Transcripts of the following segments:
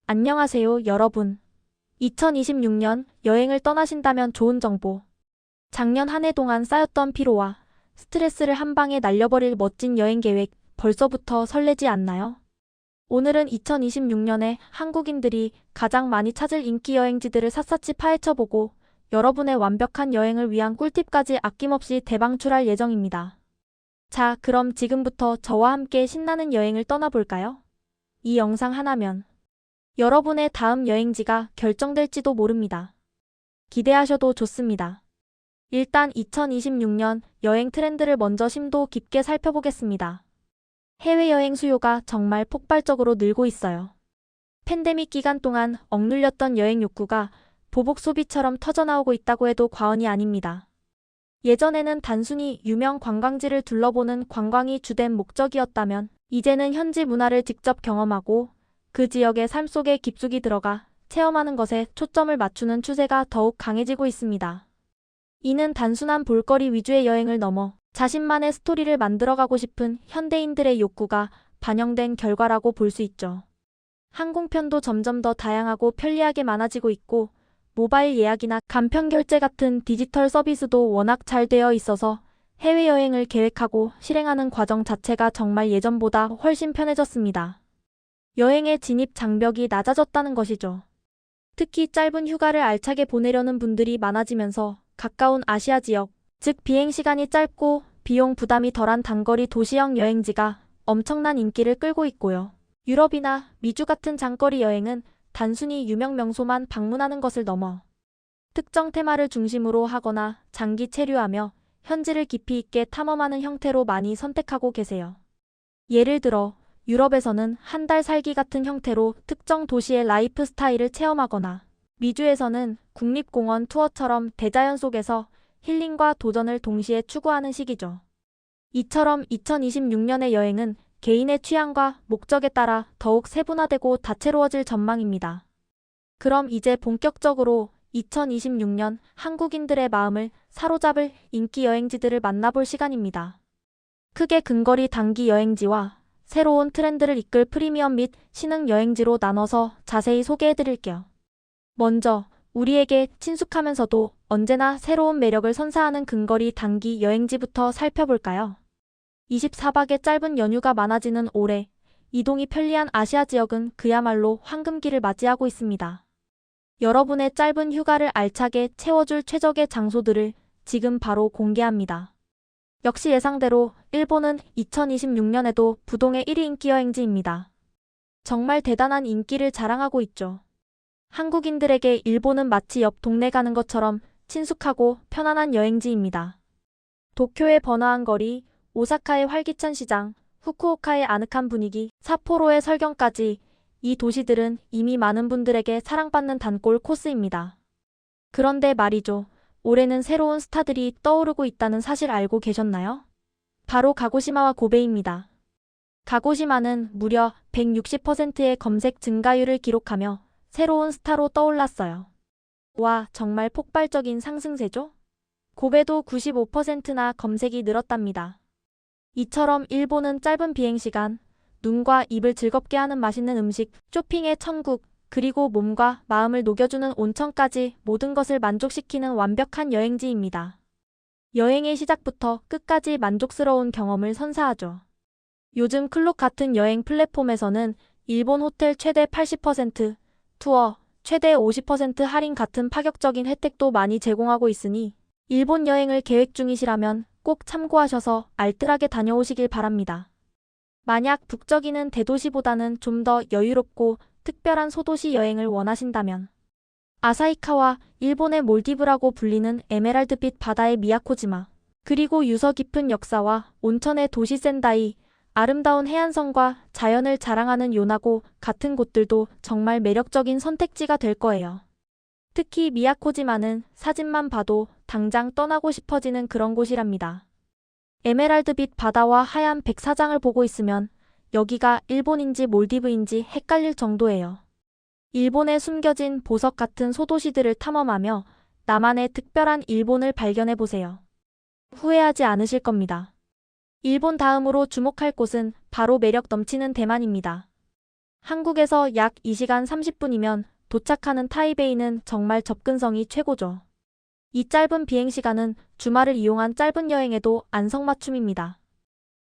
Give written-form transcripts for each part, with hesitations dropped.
안녕하세요, 여러분. 2026년 여행을 떠나신다면 좋은 정보. 작년 한 해 동안 쌓였던 피로와 스트레스를 한 방에 날려버릴 멋진 여행 계획 벌써부터 설레지 않나요? 오늘은 2026년에 한국인들이 가장 많이 찾을 인기 여행지들을 샅샅이 파헤쳐보고 여러분의 완벽한 여행을 위한 꿀팁까지 아낌없이 대방출할 예정입니다. 자, 그럼 지금부터 저와 함께 신나는 여행을 떠나볼까요? 이 영상 하나면 여러분의 다음 여행지가 결정될지도 모릅니다. 기대하셔도 좋습니다. 일단 2026년 여행 트렌드를 먼저 심도 깊게 살펴보겠습니다. 해외여행 수요가 정말 폭발적으로 늘고 있어요. 팬데믹 기간 동안 억눌렸던 여행 욕구가 보복 소비처럼 터져나오고 있다고 해도 과언이 아닙니다. 예전에는 단순히 유명 관광지를 둘러보는 관광이 주된 목적이었다면 이제는 현지 문화를 직접 경험하고 그 지역의 삶 속에 깊숙이 들어가 체험하는 것에 초점을 맞추는 추세가 더욱 강해지고 있습니다. 이는 단순한 볼거리 위주의 여행을 넘어 자신만의 스토리를 만들어가고 싶은 현대인들의 욕구가 반영된 결과라고 볼 수 있죠. 항공편도 점점 더 다양하고 편리하게 많아지고 있고 모바일 예약이나 간편 결제 같은 디지털 서비스도 워낙 잘 되어 있어서 해외여행을 계획하고 실행하는 과정 자체가 정말 예전보다 훨씬 편해졌습니다. 여행의 진입 장벽이 낮아졌다는 것이죠. 특히 짧은 휴가를 알차게 보내려는 분들이 많아지면서 가까운 아시아 지역, 즉 비행시간이 짧고 비용 부담이 덜한 단거리 도시형 여행지가 엄청난 인기를 끌고 있고요. 유럽이나 미주 같은 장거리 여행은 단순히 유명 명소만 방문하는 것을 넘어 특정 테마를 중심으로 하거나 장기 체류하며 현지를 깊이 있게 탐험하는 형태로 많이 선택하고 계세요. 예를 들어 유럽에서는 한 달 살기 같은 형태로 특정 도시의 라이프 스타일을 체험하거나 미주에서는 국립공원 투어처럼 대자연 속에서 힐링과 도전을 동시에 추구하는 시기죠. 이처럼 2026년의 여행은 개인의 취향과 목적에 따라 더욱 세분화되고 다채로워질 전망입니다. 그럼 이제 본격적으로 2026년 한국인들의 마음을 사로잡을 인기 여행지들을 만나볼 시간입니다. 크게 근거리 단기 여행지와 새로운 트렌드를 이끌 프리미엄 및 신흥 여행지로 나눠서 자세히 소개해드릴게요. 먼저 우리에게 친숙하면서도 언제나 새로운 매력을 선사하는 근거리 단기 여행지부터 살펴볼까요? 24박의 짧은 연휴가 많아지는 올해, 이동이 편리한 아시아 지역은 그야말로 황금기를 맞이하고 있습니다. 여러분의 짧은 휴가를 알차게 채워줄 최적의 장소들을 지금 바로 공개합니다. 역시 예상대로 일본은 2026년에도 부동의 1위 인기 여행지입니다. 정말 대단한 인기를 자랑하고 있죠. 한국인들에게 일본은 마치 옆 동네 가는 것처럼 친숙하고 편안한 여행지입니다. 도쿄의 번화한 거리, 오사카의 활기찬 시장, 후쿠오카의 아늑한 분위기, 삿포로의 설경까지 이 도시들은 이미 많은 분들에게 사랑받는 단골 코스입니다. 그런데 말이죠. 올해는 새로운 스타들이 떠오르고 있다는 사실 알고 계셨나요? 바로 가고시마와 고베입니다. 가고시마는 무려 160%의 검색 증가율을 기록하며 새로운 스타로 떠올랐어요. 와, 정말 폭발적인 상승세죠? 고베도 95%나 검색이 늘었답니다. 이처럼 일본은 짧은 비행시간, 눈과 입을 즐겁게 하는 맛있는 음식, 쇼핑의 천국, 그리고 몸과 마음을 녹여주는 온천까지 모든 것을 만족시키는 완벽한 여행지입니다. 여행의 시작부터 끝까지 만족스러운 경험을 선사하죠. 요즘 클룩 같은 여행 플랫폼에서는 일본 호텔 최대 80%, 투어 최대 50% 할인 같은 파격적인 혜택도 많이 제공하고 있으니 일본 여행을 계획 중이시라면 꼭 참고하셔서 알뜰하게 다녀오시길 바랍니다. 만약 북적이는 대도시보다는 좀 더 여유롭고 특별한 소도시 여행을 원하신다면 아사히카와 일본의 몰디브라고 불리는 에메랄드빛 바다의 미야코지마, 그리고 유서 깊은 역사와 온천의 도시 센다이, 아름다운 해안선과 자연을 자랑하는 요나고 같은 곳들도 정말 매력적인 선택지가 될 거예요. 특히 미야코지마는 사진만 봐도 당장 떠나고 싶어지는 그런 곳이랍니다. 에메랄드빛 바다와 하얀 백사장을 보고 있으면 여기가 일본인지 몰디브인지 헷갈릴 정도예요. 일본에 숨겨진 보석 같은 소도시들을 탐험하며 나만의 특별한 일본을 발견해보세요. 후회하지 않으실 겁니다. 일본 다음으로 주목할 곳은 바로 매력 넘치는 대만입니다. 한국에서 약 2시간 30분이면 도착하는 타이베이는 정말 접근성이 최고죠. 이 짧은 비행시간은 주말을 이용한 짧은 여행에도 안성맞춤입니다.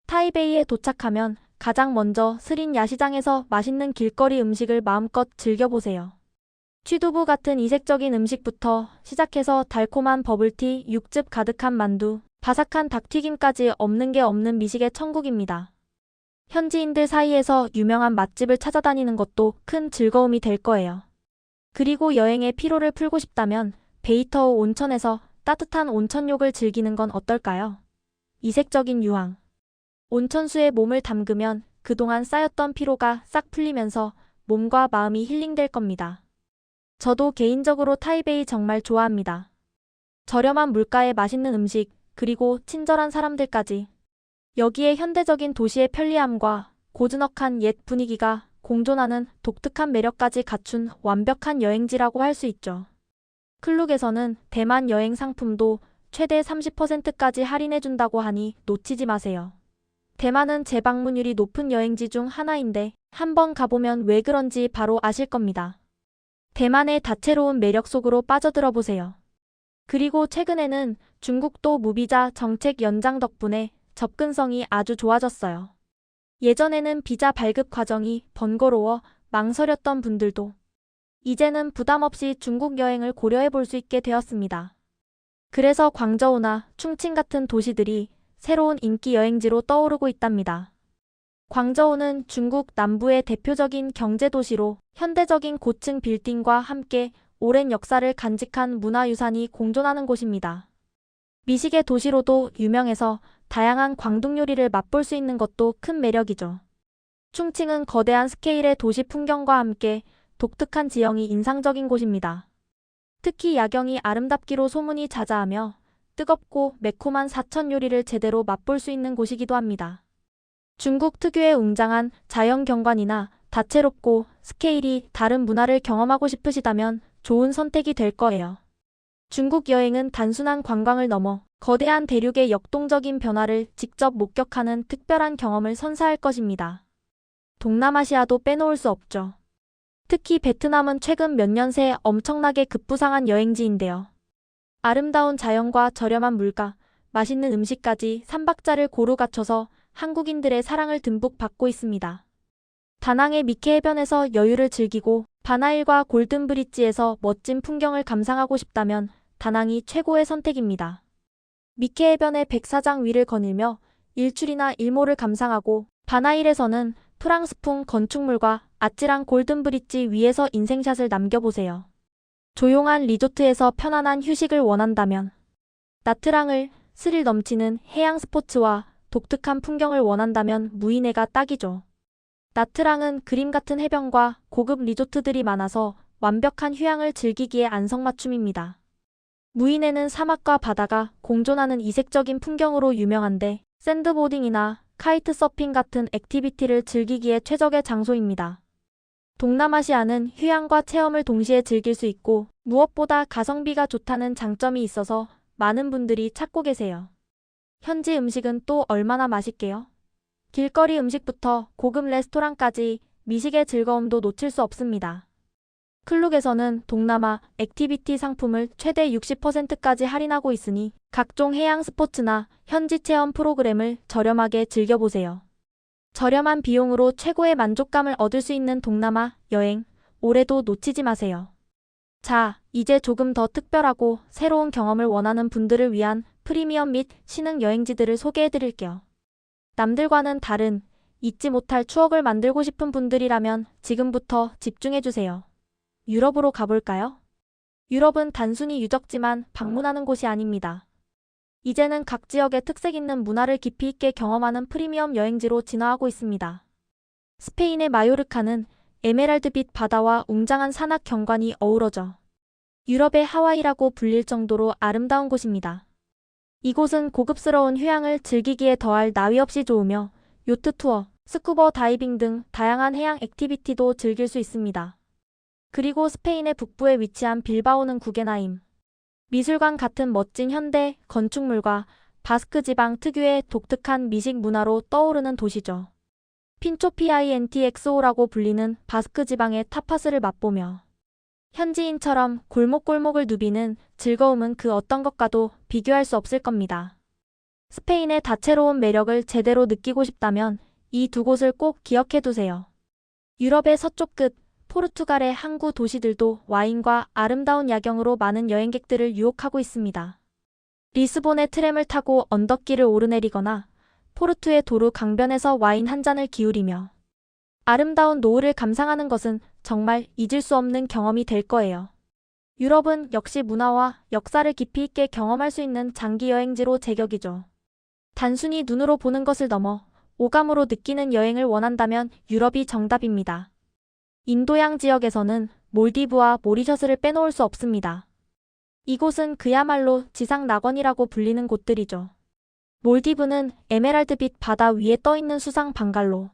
타이베이에 도착하면 가장 먼저 스린 야시장에서 맛있는 길거리 음식을 마음껏 즐겨보세요. 취두부 같은 이색적인 음식부터 시작해서 달콤한 버블티, 육즙 가득한 만두, 바삭한 닭튀김까지 없는 게 없는 미식의 천국입니다. 현지인들 사이에서 유명한 맛집을 찾아다니는 것도 큰 즐거움이 될 거예요. 그리고 여행의 피로를 풀고 싶다면 베이터우 온천에서 따뜻한 온천욕을 즐기는 건 어떨까요? 이색적인 유황. 온천수에 몸을 담그면 그동안 쌓였던 피로가 싹 풀리면서 몸과 마음이 힐링될 겁니다. 저도 개인적으로 타이베이 정말 좋아합니다. 저렴한 물가에 맛있는 음식, 그리고 친절한 사람들까지. 여기에 현대적인 도시의 편리함과 고즈넉한 옛 분위기가 공존하는 독특한 매력까지 갖춘 완벽한 여행지라고 할 수 있죠. 클룩에서는 대만 여행 상품도 최대 30%까지 할인해준다고 하니 놓치지 마세요. 대만은 재방문율이 높은 여행지 중 하나인데 한번 가보면 왜 그런지 바로 아실 겁니다. 대만의 다채로운 매력 속으로 빠져들어 보세요. 그리고 최근에는 중국도 무비자 정책 연장 덕분에 접근성이 아주 좋아졌어요. 예전에는 비자 발급 과정이 번거로워 망설였던 분들도 이제는 부담 없이 중국 여행을 고려해 볼 수 있게 되었습니다. 그래서 광저우나 충칭 같은 도시들이 새로운 인기 여행지로 떠오르고 있답니다. 광저우는 중국 남부의 대표적인 경제도시로 현대적인 고층 빌딩과 함께 오랜 역사를 간직한 문화유산이 공존하는 곳입니다. 미식의 도시로도 유명해서 다양한 광둥 요리를 맛볼 수 있는 것도 큰 매력이죠. 충칭은 거대한 스케일의 도시 풍경과 함께 독특한 지형이 인상적인 곳입니다. 특히 야경이 아름답기로 소문이 자자하며 뜨겁고 매콤한 사천 요리를 제대로 맛볼 수 있는 곳이기도 합니다. 중국 특유의 웅장한 자연 경관이나 다채롭고 스케일이 다른 문화를 경험하고 싶으시다면 좋은 선택이 될 거예요. 중국 여행은 단순한 관광을 넘어 거대한 대륙의 역동적인 변화를 직접 목격하는 특별한 경험을 선사할 것입니다. 동남아시아도 빼놓을 수 없죠. 특히 베트남은 최근 몇 년 새 엄청나게 급부상한 여행지인데요. 아름다운 자연과 저렴한 물가, 맛있는 음식까지 3박자를 고루 갖춰서 한국인들의 사랑을 듬뿍 받고 있습니다. 다낭의 미케 해변에서 여유를 즐기고 바나일과 골든브릿지에서 멋진 풍경을 감상하고 싶다면 다낭이 최고의 선택입니다. 미케 해변의 백사장 위를 거닐며 일출이나 일몰을 감상하고 바나일에서는 프랑스풍 건축물과 아찔한 골든브릿지 위에서 인생샷을 남겨보세요. 조용한 리조트에서 편안한 휴식을 원한다면 나트랑을 스릴 넘치는 해양 스포츠와 독특한 풍경을 원한다면 무이네가 딱이죠. 나트랑은 그림 같은 해변과 고급 리조트들이 많아서 완벽한 휴양을 즐기기에 안성맞춤입니다. 무이네는 사막과 바다가 공존하는 이색적인 풍경으로 유명한데 샌드보딩이나 카이트 서핑 같은 액티비티를 즐기기에 최적의 장소입니다. 동남아시아는 휴양과 체험을 동시에 즐길 수 있고 무엇보다 가성비가 좋다는 장점이 있어서 많은 분들이 찾고 계세요. 현지 음식은 또 얼마나 맛있게요? 길거리 음식부터 고급 레스토랑까지 미식의 즐거움도 놓칠 수 없습니다. 클룩에서는 동남아 액티비티 상품을 최대 60%까지 할인하고 있으니 각종 해양 스포츠나 현지 체험 프로그램을 저렴하게 즐겨보세요. 저렴한 비용으로 최고의 만족감을 얻을 수 있는 동남아 여행, 올해도 놓치지 마세요. 자, 이제 조금 더 특별하고 새로운 경험을 원하는 분들을 위한 프리미엄 및 신흥 여행지들을 소개해드릴게요. 남들과는 다른, 잊지 못할 추억을 만들고 싶은 분들이라면 지금부터 집중해주세요. 유럽으로 가볼까요? 유럽은 단순히 유적지만 방문하는 곳이 아닙니다. 이제는 각 지역의 특색 있는 문화를 깊이 있게 경험하는 프리미엄 여행지로 진화하고 있습니다. 스페인의 마요르카는 에메랄드빛 바다와 웅장한 산악 경관이 어우러져 유럽의 하와이라고 불릴 정도로 아름다운 곳입니다. 이곳은 고급스러운 휴양을 즐기기에 더할 나위 없이 좋으며 요트 투어, 스쿠버 다이빙 등 다양한 해양 액티비티도 즐길 수 있습니다. 그리고 스페인의 북부에 위치한 빌바오는 구겐하임, 미술관 같은 멋진 현대 건축물과 바스크 지방 특유의 독특한 미식 문화로 떠오르는 도시죠. 핀초피아이엔티엑스오라고 불리는 바스크 지방의 타파스를 맛보며 현지인처럼 골목골목을 누비는 즐거움은 그 어떤 것과도 비교할 수 없을 겁니다. 스페인의 다채로운 매력을 제대로 느끼고 싶다면 이 두 곳을 꼭 기억해 두세요. 유럽의 서쪽 끝, 포르투갈의 항구 도시들도 와인과 아름다운 야경으로 많은 여행객들을 유혹하고 있습니다. 리스본의 트램을 타고 언덕길을 오르내리거나 포르투의 도루 강변에서 와인 한 잔을 기울이며 아름다운 노을을 감상하는 것은 정말 잊을 수 없는 경험이 될 거예요. 유럽은 역시 문화와 역사를 깊이 있게 경험할 수 있는 장기 여행지로 제격이죠. 단순히 눈으로 보는 것을 넘어 오감으로 느끼는 여행을 원한다면 유럽이 정답입니다. 인도양 지역에서는 몰디브와 모리셔스를 빼놓을 수 없습니다. 이곳은 그야말로 지상 낙원이라고 불리는 곳들이죠. 몰디브는 에메랄드빛 바다 위에 떠있는 수상 방갈로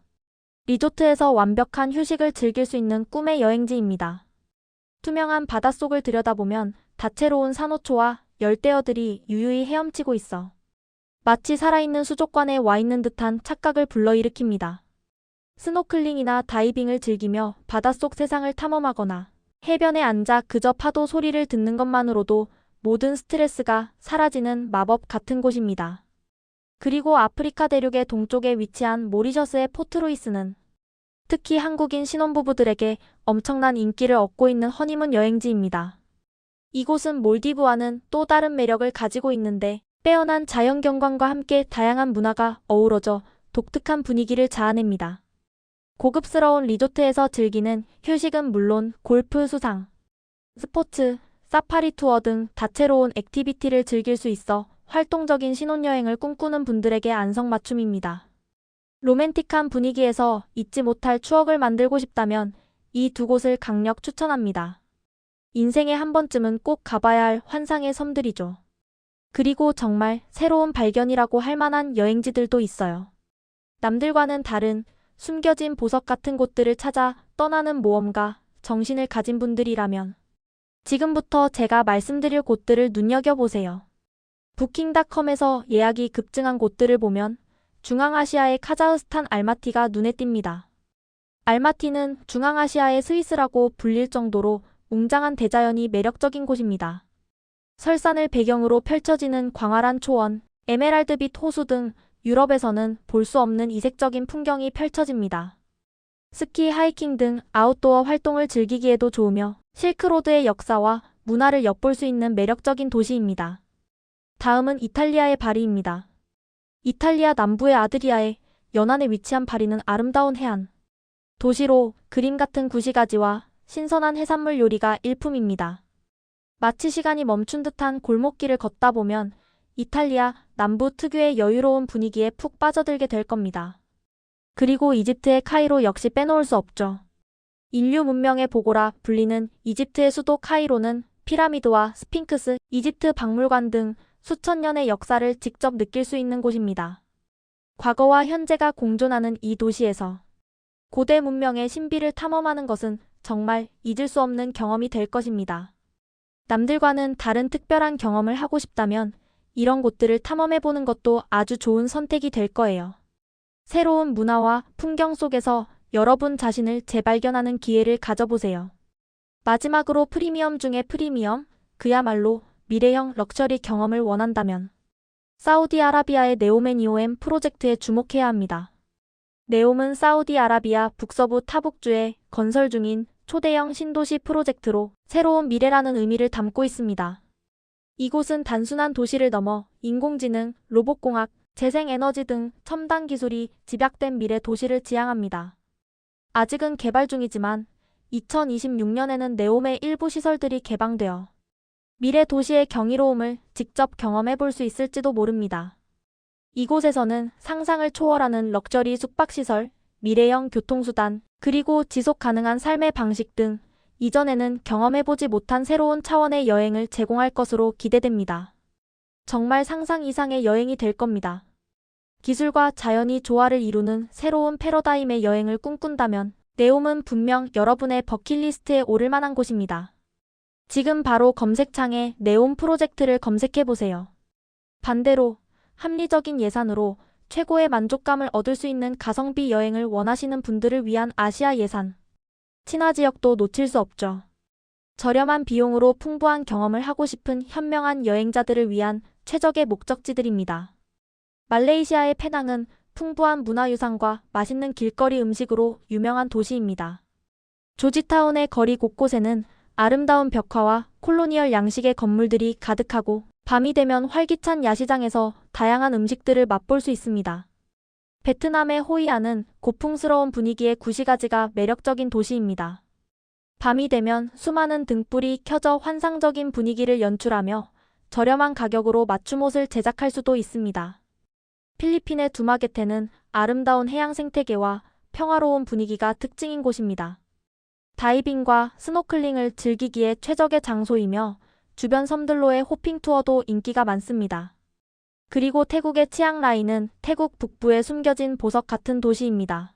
리조트에서 완벽한 휴식을 즐길 수 있는 꿈의 여행지입니다. 투명한 바닷속을 들여다보면 다채로운 산호초와 열대어들이 유유히 헤엄치고 있어 마치 살아있는 수족관에 와 있는 듯한 착각을 불러일으킵니다. 스노클링이나 다이빙을 즐기며 바닷속 세상을 탐험하거나 해변에 앉아 그저 파도 소리를 듣는 것만으로도 모든 스트레스가 사라지는 마법 같은 곳입니다. 그리고 아프리카 대륙의 동쪽에 위치한 모리셔스의 포트루이스는 특히 한국인 신혼부부들에게 엄청난 인기를 얻고 있는 허니문 여행지입니다. 이곳은 몰디브와는 또 다른 매력을 가지고 있는데 빼어난 자연경관과 함께 다양한 문화가 어우러져 독특한 분위기를 자아냅니다. 고급스러운 리조트에서 즐기는 휴식은 물론 골프, 수상, 스포츠, 사파리 투어 등 다채로운 액티비티를 즐길 수 있어 활동적인 신혼여행을 꿈꾸는 분들에게 안성맞춤입니다. 로맨틱한 분위기에서 잊지 못할 추억을 만들고 싶다면 이 두 곳을 강력 추천합니다. 인생에 한 번쯤은 꼭 가봐야 할 환상의 섬들이죠. 그리고 정말 새로운 발견이라고 할 만한 여행지들도 있어요. 남들과는 다른 숨겨진 보석 같은 곳들을 찾아 떠나는 모험가, 정신을 가진 분들이라면 지금부터 제가 말씀드릴 곳들을 눈여겨보세요. 부킹닷컴에서 예약이 급증한 곳들을 보면 중앙아시아의 카자흐스탄 알마티가 눈에 띕니다. 알마티는 중앙아시아의 스위스라고 불릴 정도로 웅장한 대자연이 매력적인 곳입니다. 설산을 배경으로 펼쳐지는 광활한 초원, 에메랄드빛 호수 등 유럽에서는 볼 수 없는 이색적인 풍경이 펼쳐집니다. 스키, 하이킹 등 아웃도어 활동을 즐기기에도 좋으며 실크로드의 역사와 문화를 엿볼 수 있는 매력적인 도시입니다. 다음은 이탈리아의 바리입니다. 이탈리아 남부의 아드리아의 연안에 위치한 바리는 아름다운 해안, 도시로 그림 같은 구시가지와 신선한 해산물 요리가 일품입니다. 마치 시간이 멈춘 듯한 골목길을 걷다 보면 이탈리아 남부 특유의 여유로운 분위기에 푹 빠져들게 될 겁니다. 그리고 이집트의 카이로 역시 빼놓을 수 없죠. 인류 문명의 보고라 불리는 이집트의 수도 카이로는 피라미드와 스핑크스, 이집트 박물관 등 수천 년의 역사를 직접 느낄 수 있는 곳입니다. 과거와 현재가 공존하는 이 도시에서 고대 문명의 신비를 탐험하는 것은 정말 잊을 수 없는 경험이 될 것입니다. 남들과는 다른 특별한 경험을 하고 싶다면 이런 곳들을 탐험해보는 것도 아주 좋은 선택이 될 거예요. 새로운 문화와 풍경 속에서 여러분 자신을 재발견하는 기회를 가져보세요. 마지막으로 프리미엄 중에 프리미엄, 그야말로 미래형 럭셔리 경험을 원한다면 사우디아라비아의 네옴의 EOM 프로젝트에 주목해야 합니다. 네옴은 사우디아라비아 북서부 타북주에 건설 중인 초대형 신도시 프로젝트로 새로운 미래라는 의미를 담고 있습니다. 이곳은 단순한 도시를 넘어 인공지능, 로봇공학, 재생에너지 등 첨단 기술이 집약된 미래 도시를 지향합니다. 아직은 개발 중이지만 2026년에는 네옴의 일부 시설들이 개방되어 미래 도시의 경이로움을 직접 경험해 볼 수 있을지도 모릅니다. 이곳에서는 상상을 초월하는 럭셔리 숙박시설, 미래형 교통수단, 그리고 지속 가능한 삶의 방식 등 이전에는 경험해보지 못한 새로운 차원의 여행을 제공할 것으로 기대됩니다. 정말 상상 이상의 여행이 될 겁니다. 기술과 자연이 조화를 이루는 새로운 패러다임의 여행을 꿈꾼다면 네옴은 분명 여러분의 버킷리스트에 오를 만한 곳입니다. 지금 바로 검색창에 네옴 프로젝트를 검색해보세요. 반대로 합리적인 예산으로 최고의 만족감을 얻을 수 있는 가성비 여행을 원하시는 분들을 위한 아시아 예산. 친화 지역도 놓칠 수 없죠. 저렴한 비용으로 풍부한 경험을 하고 싶은 현명한 여행자들을 위한 최적의 목적지들입니다. 말레이시아의 페낭은 풍부한 문화유산과 맛있는 길거리 음식으로 유명한 도시입니다. 조지타운의 거리 곳곳에는 아름다운 벽화와 콜로니얼 양식의 건물들이 가득하고 밤이 되면 활기찬 야시장에서 다양한 음식들을 맛볼 수 있습니다. 베트남의 호이안은 고풍스러운 분위기의 구시가지가 매력적인 도시입니다. 밤이 되면 수많은 등불이 켜져 환상적인 분위기를 연출하며 저렴한 가격으로 맞춤옷을 제작할 수도 있습니다. 필리핀의 두마게테는 아름다운 해양 생태계와 평화로운 분위기가 특징인 곳입니다. 다이빙과 스노클링을 즐기기에 최적의 장소이며 주변 섬들로의 호핑 투어도 인기가 많습니다. 그리고 태국의 치앙라이는 태국 북부에 숨겨진 보석 같은 도시입니다.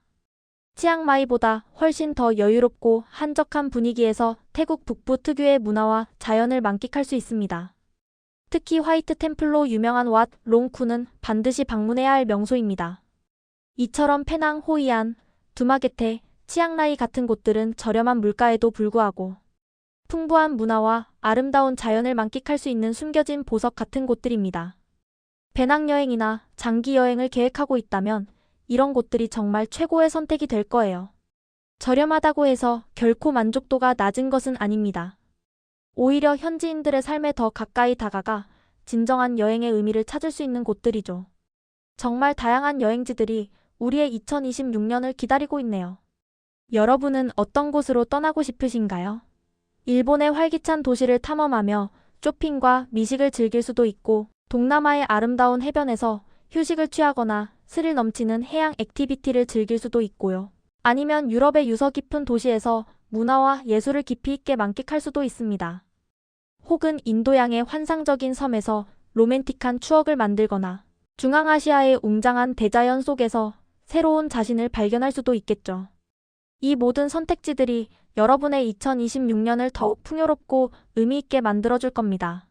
치앙마이보다 훨씬 더 여유롭고 한적한 분위기에서 태국 북부 특유의 문화와 자연을 만끽할 수 있습니다. 특히 화이트 템플로 유명한 왓 롱쿠는 반드시 방문해야 할 명소입니다. 이처럼 페낭, 호이안, 두마게테, 치앙라이 같은 곳들은 저렴한 물가에도 불구하고 풍부한 문화와 아름다운 자연을 만끽할 수 있는 숨겨진 보석 같은 곳들입니다. 배낭여행이나 장기여행을 계획하고 있다면 이런 곳들이 정말 최고의 선택이 될 거예요. 저렴하다고 해서 결코 만족도가 낮은 것은 아닙니다. 오히려 현지인들의 삶에 더 가까이 다가가 진정한 여행의 의미를 찾을 수 있는 곳들이죠. 정말 다양한 여행지들이 우리의 2026년을 기다리고 있네요. 여러분은 어떤 곳으로 떠나고 싶으신가요? 일본의 활기찬 도시를 탐험하며 쇼핑과 미식을 즐길 수도 있고, 동남아의 아름다운 해변에서 휴식을 취하거나 스릴 넘치는 해양 액티비티를 즐길 수도 있고요. 아니면 유럽의 유서 깊은 도시에서 문화와 예술을 깊이 있게 만끽할 수도 있습니다. 혹은 인도양의 환상적인 섬에서 로맨틱한 추억을 만들거나 중앙아시아의 웅장한 대자연 속에서 새로운 자신을 발견할 수도 있겠죠. 이 모든 선택지들이 여러분의 2026년을 더욱 풍요롭고 의미 있게 만들어줄 겁니다.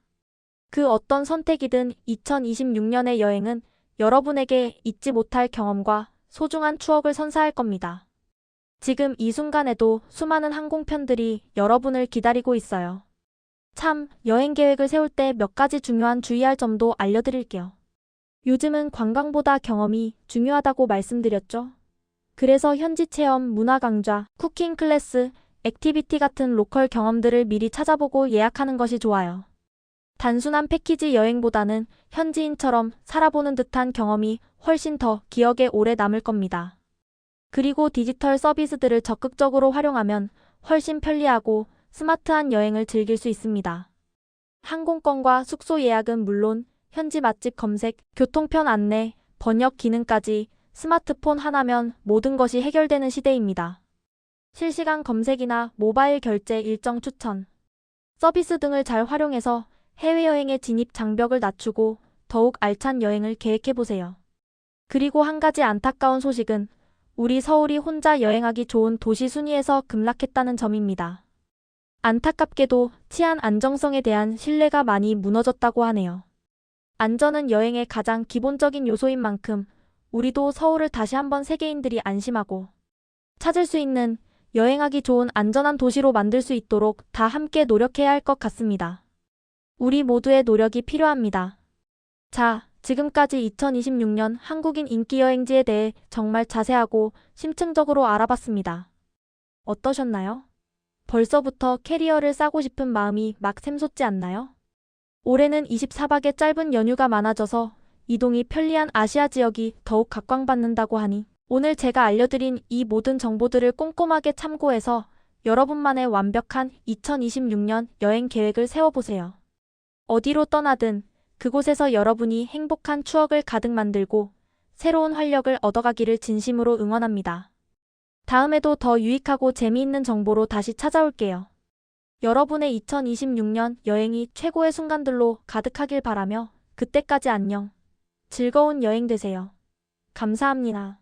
그 어떤 선택이든 2026년의 여행은 여러분에게 잊지 못할 경험과 소중한 추억을 선사할 겁니다. 지금 이 순간에도 수많은 항공편들이 여러분을 기다리고 있어요. 참, 여행 계획을 세울 때 몇 가지 중요한 주의할 점도 알려드릴게요. 요즘은 관광보다 경험이 중요하다고 말씀드렸죠? 그래서 현지 체험, 문화 강좌, 쿠킹 클래스, 액티비티 같은 로컬 경험들을 미리 찾아보고 예약하는 것이 좋아요. 단순한 패키지 여행보다는 현지인처럼 살아보는 듯한 경험이 훨씬 더 기억에 오래 남을 겁니다. 그리고 디지털 서비스들을 적극적으로 활용하면 훨씬 편리하고 스마트한 여행을 즐길 수 있습니다. 항공권과 숙소 예약은 물론 현지 맛집 검색, 교통편 안내, 번역 기능까지 스마트폰 하나면 모든 것이 해결되는 시대입니다. 실시간 검색이나 모바일 결제 일정 추천, 서비스 등을 잘 활용해서 해외여행의 진입 장벽을 낮추고 더욱 알찬 여행을 계획해보세요. 그리고 한 가지 안타까운 소식은 우리 서울이 혼자 여행하기 좋은 도시 순위에서 급락했다는 점입니다. 안타깝게도 치안 안정성에 대한 신뢰가 많이 무너졌다고 하네요. 안전은 여행의 가장 기본적인 요소인 만큼 우리도 서울을 다시 한번 세계인들이 안심하고 찾을 수 있는 여행하기 좋은 안전한 도시로 만들 수 있도록 다 함께 노력해야 할 것 같습니다. 우리 모두의 노력이 필요합니다. 자, 지금까지 2026년 한국인 인기 여행지에 대해 정말 자세하고 심층적으로 알아봤습니다. 어떠셨나요? 벌써부터 캐리어를 싸고 싶은 마음이 막 샘솟지 않나요? 올해는 24박의 짧은 연휴가 많아져서 이동이 편리한 아시아 지역이 더욱 각광받는다고 하니 오늘 제가 알려드린 이 모든 정보들을 꼼꼼하게 참고해서 여러분만의 완벽한 2026년 여행 계획을 세워보세요. 어디로 떠나든 그곳에서 여러분이 행복한 추억을 가득 만들고 새로운 활력을 얻어가기를 진심으로 응원합니다. 다음에도 더 유익하고 재미있는 정보로 다시 찾아올게요. 여러분의 2026년 여행이 최고의 순간들로 가득하길 바라며 그때까지 안녕. 즐거운 여행 되세요. 감사합니다.